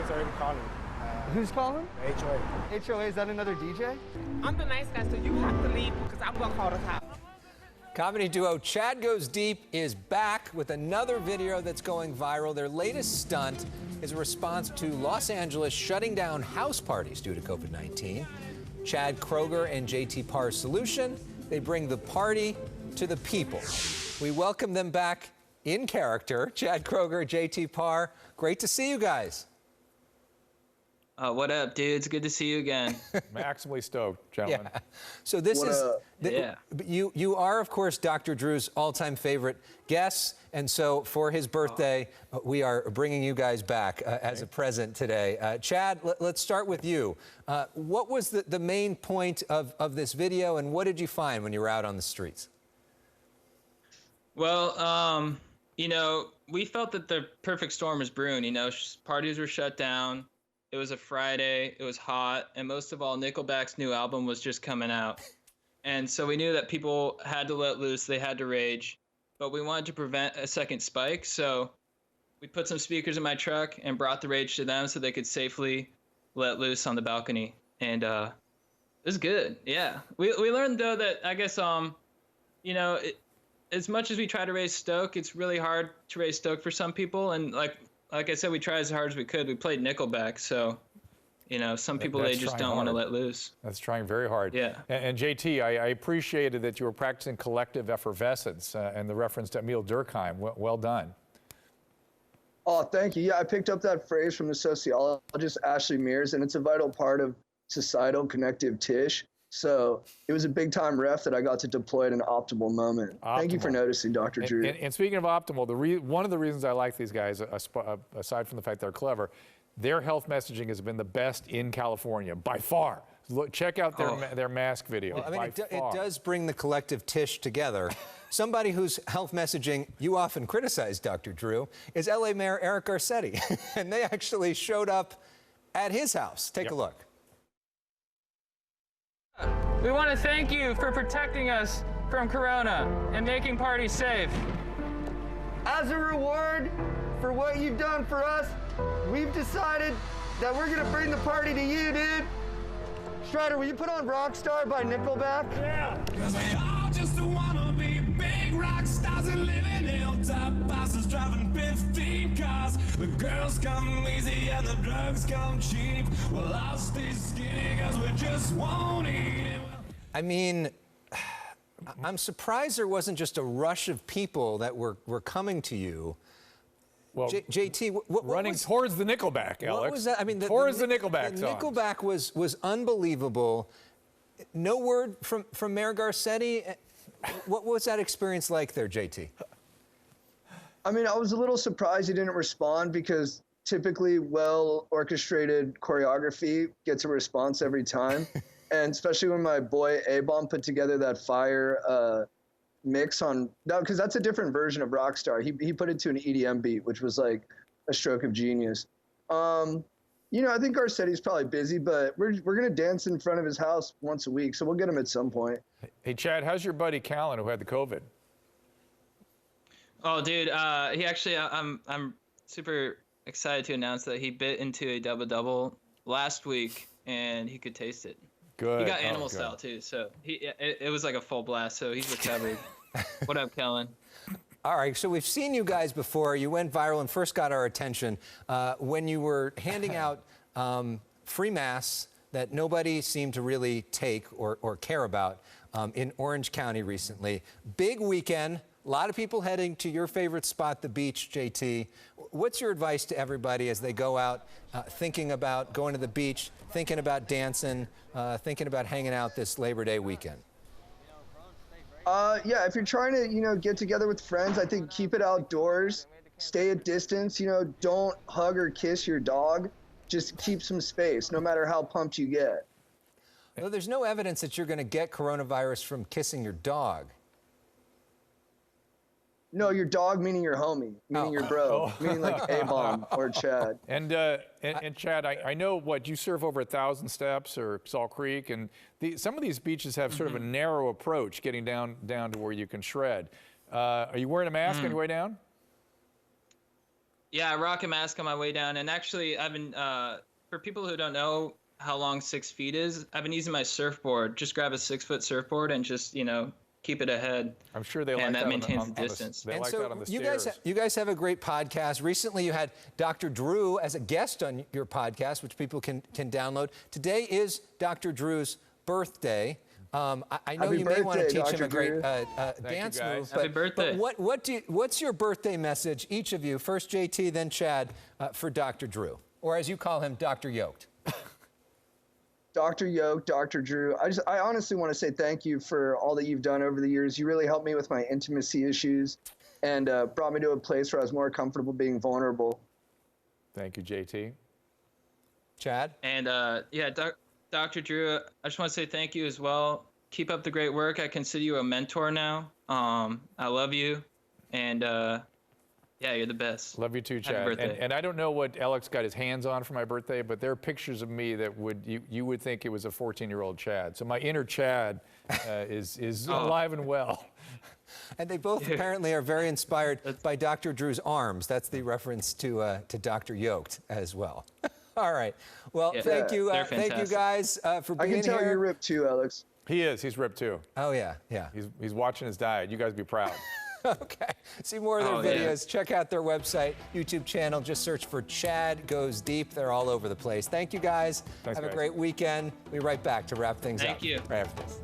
is already calling. Who's calling? HOA. HOA, is that another DJ? I'm the nice guy, so you have to leave because I'm going to call the cops. Comedy duo Chad Goes Deep is back with another video that's going viral. Their latest stunt is a response to Los Angeles shutting down house parties due to COVID-19. Chad Kroeger and JT Parr's solution, they bring the party to the people. We welcome them back in character. Chad Kroeger, JT Parr, great to see you guys. What up, dudes? Good to see you again. Maximally stoked, gentlemen. Yeah. So this you are, of course, Dr. Drew's all-time favorite guest, and so for his birthday, we are bringing you guys back as a present today. Chad, let's start with you. What was the main point of this video, and what did you find when you were out on the streets? Well, you know, we felt that the perfect storm was brewing. You know, parties were shut down. It was a Friday, it was hot, and most of all, Nickelback's new album was just coming out. And so we knew that people had to let loose, they had to rage, but we wanted to prevent a second spike, so we put some speakers in my truck and brought the rage to them so they could safely let loose on the balcony. And it was good, yeah. We learned, though, that I guess, you know, as much as we try to raise stoke, it's really hard to raise stoke for some people, and like I said, we tried as hard as we could. We played Nickelback, so, you know, some people, they just don't want to let loose. That's trying very hard. Yeah. And JT, I appreciated that you were practicing collective effervescence and the reference to Emile Durkheim. Well done. Oh, thank you. Yeah, I picked up that phrase from the sociologist Ashley Mears, and it's a vital part of societal connective tish. So it was a big-time ref that I got to deploy at an optimal moment. Optimal. Thank you for noticing, Dr. Drew. And speaking of optimal, one of the reasons I like these guys, aside from the fact they're clever, their health messaging has been the best in California, by far. Look, check out their mask video. Well, I mean, it does bring the collective tish together. Somebody whose health messaging you often criticize, Dr. Drew, is LA Mayor Eric Garcetti. And they actually showed up at his house. Take a look. We want to thank you for protecting us from Corona and making parties safe. As a reward for what you've done for us, we've decided that we're going to bring the party to you, dude. Strider, will you put on Rockstar by Nickelback? Yeah. Cause we all just wanna be big rock stars and live in hilltop bosses driving 15 cars. The girls come easy and the drugs come cheap. Well, I'll stay skinny cause we just won't eat it. I mean, I'm surprised there wasn't just a rush of people that were coming to you. Well, JT, running towards the Nickelback, Elex. What was that? I mean, towards the Nickelback song. Nickelback was unbelievable. No word from Mayor Garcetti. What was that experience like there, JT? I mean, I was a little surprised he didn't respond because typically well-orchestrated choreography gets a response every time. And especially when my boy A-Bomb put together that fire mix on, no, because that's a different version of Rockstar. He put it to an EDM beat, which was like a stroke of genius. You know, I think Garcetti's probably busy, but we're gonna dance in front of his house once a week, so we'll get him at some point. Hey, Chad, how's your buddy Callan who had the COVID? Oh, dude, he actually, I'm super excited to announce that he bit into a double-double last week, and he could taste it. Good. He got animal style too, so it was like a full blast. So he's recovered. What up, Kellen? All right, so we've seen you guys before. You went viral and first got our attention when you were handing out free masks that nobody seemed to really take or care about in Orange County recently. Big weekend. A lot of people heading to your favorite spot, the beach, JT. What's your advice to everybody as they go out thinking about going to the beach, thinking about dancing, thinking about hanging out this Labor Day weekend? Yeah, if you're trying to, you know, get together with friends, I think keep it outdoors, stay at distance, you know, don't hug or kiss your dog. Just keep some space, no matter how pumped you get. Well, there's no evidence that you're going to get coronavirus from kissing your dog. No, your dog meaning your homie, meaning your bro, meaning like A-Bomb or Chad. And Chad, I know what, you serve over 1,000 steps or Salt Creek, and some of these beaches have sort of a narrow approach getting down to where you can shred. Are you wearing a mask on your way down? Yeah, I rock a mask on my way down. And actually, I've been, for people who don't know how long 6 feet is, I've been using my surfboard. Just grab a 6-foot surfboard and just, keep it ahead. I'm sure they like and that maintains on the distance. They And like so that on the you stairs. you guys have a great podcast. Recently, you had Dr. Drew as a guest on your podcast, which people can download. Today is Dr. Drew's birthday. I know Happy you may want to birthday, teach him a Dr. great Drew. dance guys. move. Happy birthday. But what's your birthday message, each of you, first JT, then Chad, for Dr. Drew, or as you call him, Dr. Yoked? Dr. Yoke, Dr. Drew, I honestly want to say thank you for all that you've done over the years. You really helped me with my intimacy issues and brought me to a place where I was more comfortable being vulnerable. Thank you, JT. Chad? And Dr. Drew, I just want to say thank you as well. Keep up the great work. I consider you a mentor now. I love you. And yeah, you're the best. Love you too, Happy Chad. birthday. And I don't know what Elex got his hands on for my birthday, but there are pictures of me that you would think it was a 14-year-old Chad. So my inner Chad is alive and well. And they both apparently are very inspired by Dr. Drew's arms. That's the reference to Dr. Yoked as well. All right. Well, Yeah. thank you They're guys for I being can tell here. you're ripped too, Alex. He is. He's ripped too. Oh yeah, yeah. He's watching his diet. You guys be proud. Okay. See more of their videos. Check out their website, YouTube channel. Just search for Chad Goes Deep. They're all over the place. Thank you guys. Thanks, Have a guys. great weekend. We'll be right back to wrap things up. Thank you. Right after this.